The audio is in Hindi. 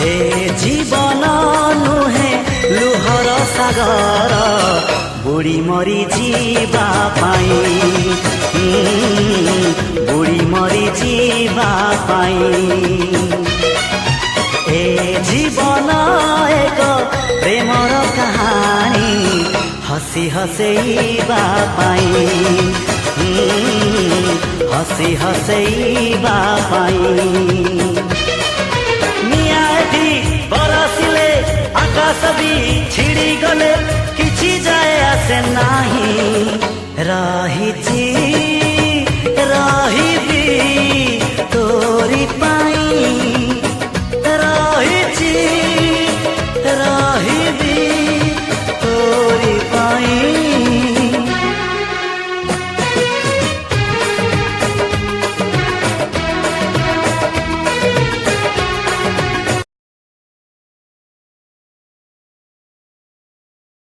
ए जीवन नुहे लुहर सागर बुड़ी मरी जीवा पाई बुड़ी मरी जीवा पाई ए जीवन एक प्रेमर कहानी हसी हसैबा पाई हसी हसैबा पाई नियादी बरसिले आकाश भी छिड़ी गले किछि जाए आसे नाही रही